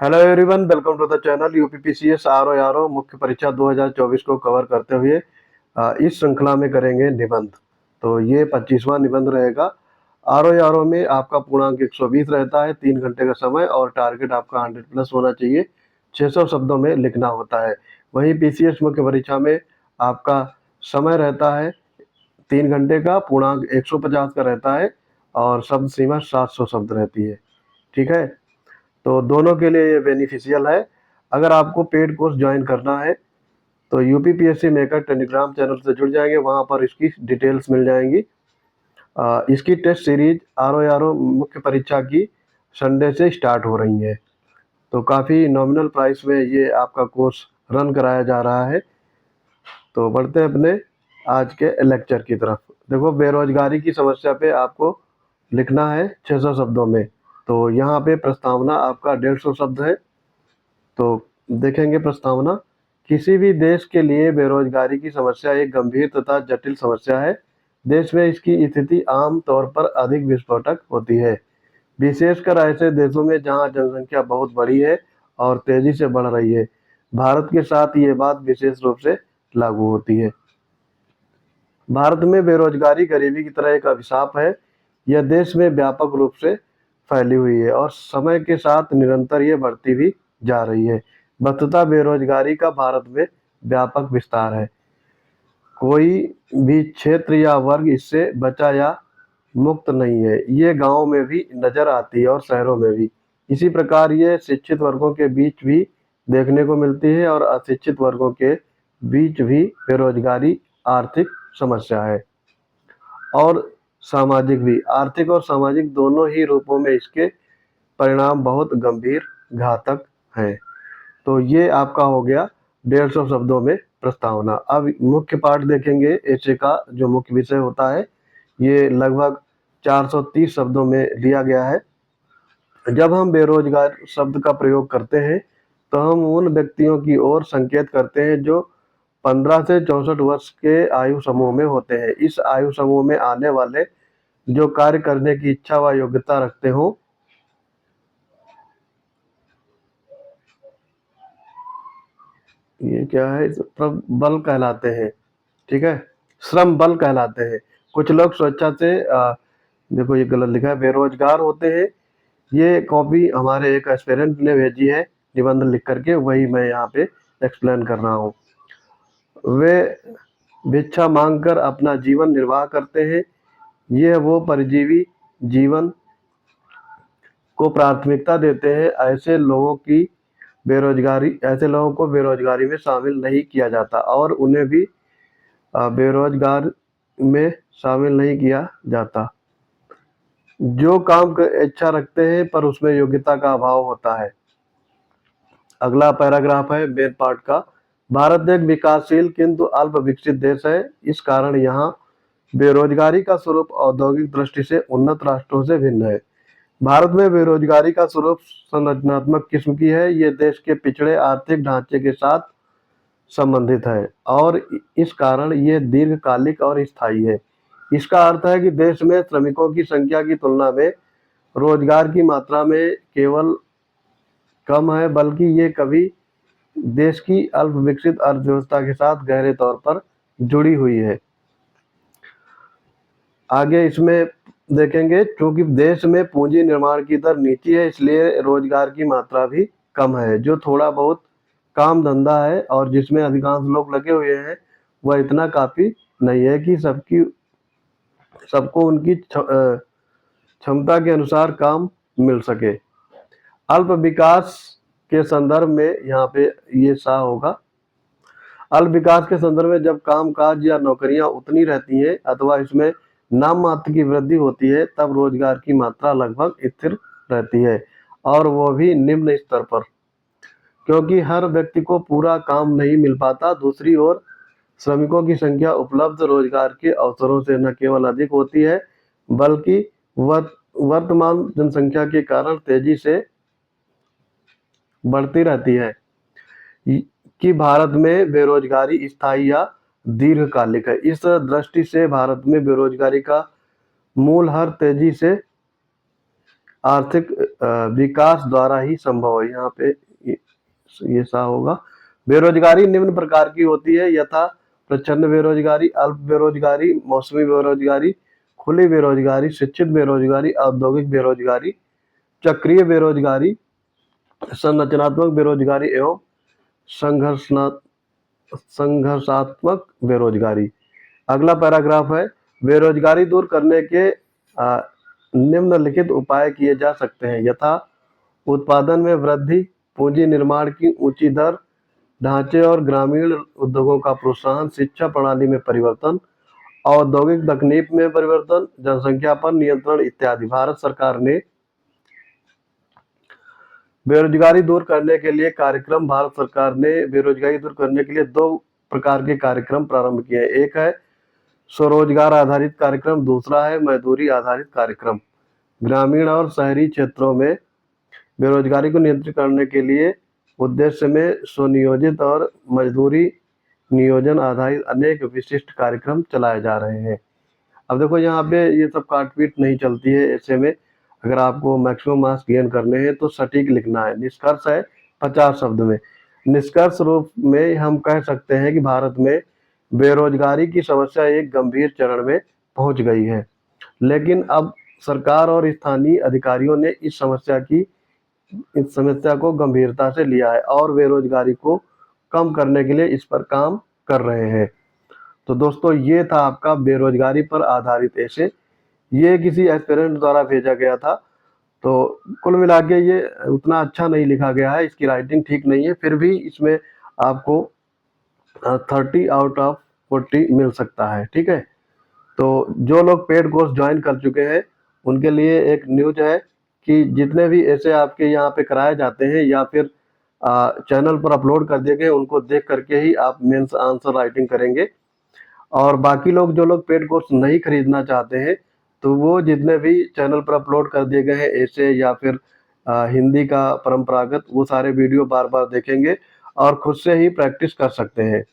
Hello everyone, welcome to the channel UPPCS RO मुख्य परीक्षा 2024 को कवर करते हुए इस श्रृंखला में करेंगे निबंध। तो ये 25वां निबंध रहेगा। आरओ में आपका पूर्णांक 120 रहता है, 3 घंटे का समय और टारगेट आपका 100 प्लस होना चाहिए। 600 शब्दों में लिखना होता है। वहीं पीसीएस मुख्य परीक्षा में आपका समय रहता है 3 घंटे का, पूर्णांक 150 का रहता है और शब्द सीमा 700 शब्द रहती है। ठीक है, तो दोनों के लिए ये बेनिफिशियल है। अगर आपको पेड कोर्स ज्वाइन करना है तो यूपीपीएससी मेकर टेलीग्राम चैनल से जुड़ जाएंगे, वहां पर इसकी डिटेल्स मिल जाएंगी। इसकी टेस्ट सीरीज आरओ मुख्य परीक्षा की संडे से स्टार्ट हो रही है। तो काफ़ी नॉमिनल प्राइस में ये आपका कोर्स रन कराया जा रहा है। तो बढ़ते हैं अपने आज के लेक्चर की तरफ। देखो, बेरोजगारी की समस्या पे आपको लिखना है 600 शब्दों में। तो यहाँ पे प्रस्तावना आपका 150 शब्द है। तो देखेंगे प्रस्तावना। किसी भी देश के लिए बेरोजगारी की समस्या एक गंभीर तथा जटिल समस्या है। देश में इसकी स्थिति आम तौर पर अधिक विस्फोटक होती है, विशेषकर ऐसे देशों में जहां जनसंख्या बहुत बड़ी है और तेजी से बढ़ रही है। भारत के साथ ये बात विशेष रूप से लागू होती है। भारत में बेरोजगारी गरीबी की तरह एक अभिशाप है। यह देश में व्यापक रूप से फैली हुई है और समय के साथ निरंतर ये बढ़ती भी जा रही है। वस्तुतः बेरोजगारी का भारत में व्यापक विस्तार है। कोई भी क्षेत्र या वर्ग इससे बचा या मुक्त नहीं है। ये गांवों में भी नजर आती है और शहरों में भी। इसी प्रकार ये शिक्षित वर्गों के बीच भी देखने को मिलती है और अशिक्षित वर्गों के बीच भी बेरोजगारी आर्थिक समस्या है और सामाजिक भी। आर्थिक और सामाजिक दोनों ही रूपों में इसके परिणाम बहुत गंभीर घातक हैं। तो ये आपका हो गया 150 शब्दों में प्रस्तावना। अब मुख्य पाठ देखेंगे। ऐसे का जो मुख्य विषय होता है ये लगभग 430 शब्दों में लिया गया है। जब हम बेरोजगार शब्द का प्रयोग करते हैं तो हम उन व्यक्तियों की ओर संकेत करते हैं जो 15 से 64 वर्ष के आयु समूह में होते हैं। इस आयु समूह में आने वाले जो कार्य करने की इच्छा व योग्यता रखते हो, ये क्या है, बल कहलाते हैं। ठीक है, श्रम बल कहलाते हैं। कुछ लोग स्वेच्छा से देखो ये गलत लिखा है, बेरोजगार होते हैं। ये कॉपी हमारे एक एस्पिरेंट ने भेजी है निबंध लिख करके, वही मैं यहाँ पे एक्सप्लेन कर रहा हूँ। वे भिक्षा मांगकर अपना जीवन निर्वाह करते हैं। ये वो परजीवी जीवन को प्राथमिकता देते हैं। ऐसे लोगों को बेरोजगारी में शामिल नहीं किया जाता और उन्हें भी बेरोजगार में शामिल नहीं किया जाता। जो काम की इच्छा रखते हैं पर उसमें योग्यता का अभाव होता है। अगला पैराग्राफ है मेन पार्ट का। भारत एक विकासशील किंतु अल्प विकसित देश है। इस कारण यहाँ बेरोजगारी का स्वरूप औद्योगिक दृष्टि से उन्नत राष्ट्रों से भिन्न है। भारत में बेरोजगारी का स्वरूप संरचनात्मक किस्म की है। ये देश के पिछड़े आर्थिक ढांचे के साथ संबंधित है और इस कारण ये दीर्घकालिक और स्थायी है। इसका अर्थ है कि देश में श्रमिकों की संख्या की तुलना में रोजगार की मात्रा में केवल कम है, बल्कि ये कभी देश की अल्प विकसित अर्थव्यवस्था के साथ गहरे तौर पर जुड़ी हुई है। आगे इसमें देखेंगे, क्योंकि देश में पूंजी निर्माण की दर नीची है इसलिए रोजगार की मात्रा भी कम है। जो थोड़ा बहुत काम धंधा है और जिसमें अधिकांश लोग लगे हुए हैं वह इतना काफी नहीं है कि सबको उनकी क्षमता के अनुसार काम मिल सके। अल्प विकास के संदर्भ में यहाँ पे ये सा होगा। अल्प विकास के संदर्भ में जब कामकाज या नौकरियां उतनी रहती हैं अथवा इसमें नाम मात्र की वृद्धि होती है तब रोजगार की मात्रा लगभग स्थिर रहती है और वो भी निम्न स्तर पर, क्योंकि हर व्यक्ति को पूरा काम नहीं मिल पाता। दूसरी ओर श्रमिकों की संख्या उपलब्ध रोजगार के अवसरों से न केवल अधिक होती है बल्कि वर्तमान जनसंख्या के कारण तेजी से बढ़ती रहती है। कि भारत में बेरोजगारी स्थायी या दीर्घकालिक है। इस दृष्टि से भारत में बेरोजगारी का मूल हर तेजी से आर्थिक विकास द्वारा ही संभव है। यहाँ पे ये सा होगा। बेरोजगारी निम्न प्रकार की होती है, यथा प्रच्छन्न बेरोजगारी, अल्प बेरोजगारी, मौसमी बेरोजगारी, खुली बेरोजगारी, शिक्षित बेरोजगारी, औद्योगिक बेरोजगारी, चक्रीय बेरोजगारी, संरचनात्मक बेरोजगारी एवं संघर्षात्मक बेरोजगारी। अगला पैराग्राफ है, बेरोजगारी दूर करने के निम्नलिखित उपाय किए जा सकते हैं, यथा उत्पादन में वृद्धि, पूंजी निर्माण की ऊंची दर, ढांचे और ग्रामीण उद्योगों का प्रोत्साहन, शिक्षा प्रणाली में परिवर्तन, औद्योगिक तकनीक में परिवर्तन, जनसंख्या पर नियंत्रण इत्यादि। भारत सरकार ने बेरोजगारी दूर करने के लिए कार्यक्रम भारत सरकार ने बेरोजगारी दूर करने के लिए 2 प्रकार के कार्यक्रम प्रारंभ किए हैं। एक है स्वरोजगार आधारित कार्यक्रम, दूसरा है मजदूरी आधारित कार्यक्रम। ग्रामीण और शहरी क्षेत्रों में बेरोजगारी को नियंत्रित करने के लिए उद्देश्य में स्वनियोजित और मजदूरी नियोजन आधारित अनेक विशिष्ट कार्यक्रम चलाए जा रहे हैं। अब देखो यहाँ पे ये सब काटपीट नहीं चलती है। ऐसे में अगर आपको मैक्सिमम मार्क्स गेन करने हैं तो सटीक लिखना है। निष्कर्ष है 50 शब्द में। निष्कर्ष रूप में हम कह सकते हैं कि भारत में बेरोजगारी की समस्या एक गंभीर चरण में पहुंच गई है, लेकिन अब सरकार और स्थानीय अधिकारियों ने इस समस्या को गंभीरता से लिया है और बेरोजगारी को कम करने के लिए इस पर काम कर रहे हैं। तो दोस्तों ये था आपका बेरोजगारी पर आधारित ऐसे। ये किसी एस्पिरेंट द्वारा भेजा गया था, तो कुल मिला के ये उतना अच्छा नहीं लिखा गया है, इसकी राइटिंग ठीक नहीं है, फिर भी इसमें आपको 30 आउट ऑफ 40 मिल सकता है। ठीक है, तो जो लोग पेड कोर्स ज्वाइन कर चुके हैं उनके लिए एक न्यूज है कि जितने भी ऐसे आपके यहाँ पे कराए जाते हैं या फिर चैनल पर अपलोड कर दिए गए, उनको देख करके ही आप मेंस आंसर राइटिंग करेंगे। और बाकी लोग जो लोग पेड कोर्स नहीं खरीदना चाहते हैं तो वो जितने भी चैनल पर अपलोड कर दिए गए हैं ऐसे या फिर हिंदी का परंपरागत, वो सारे वीडियो बार बार देखेंगे और खुद से ही प्रैक्टिस कर सकते हैं।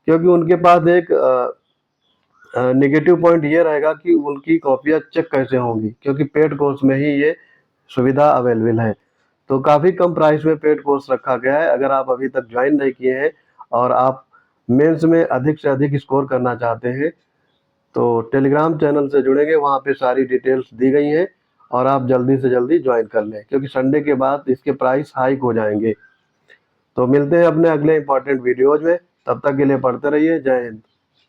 क्योंकि उनके पास एक नेगेटिव पॉइंट ये रहेगा कि उनकी कॉपियाँ चेक कैसे होंगी, क्योंकि पेड कोर्स में ही ये सुविधा अवेलेबल है। तो काफ़ी कम प्राइस में पेड कोर्स रखा गया है। अगर आप अभी तक ज्वाइन नहीं किए हैं और आप मेंस में अधिक से अधिक स्कोर करना चाहते हैं तो टेलीग्राम चैनल से जुड़ेंगे, वहाँ पे सारी डिटेल्स दी गई हैं और आप जल्दी से जल्दी ज्वाइन कर लें, क्योंकि संडे के बाद इसके प्राइस हाइक हो जाएंगे। तो मिलते हैं अपने अगले इंपॉर्टेंट वीडियोज में, तब तक के लिए पढ़ते रहिए। जय हिंद।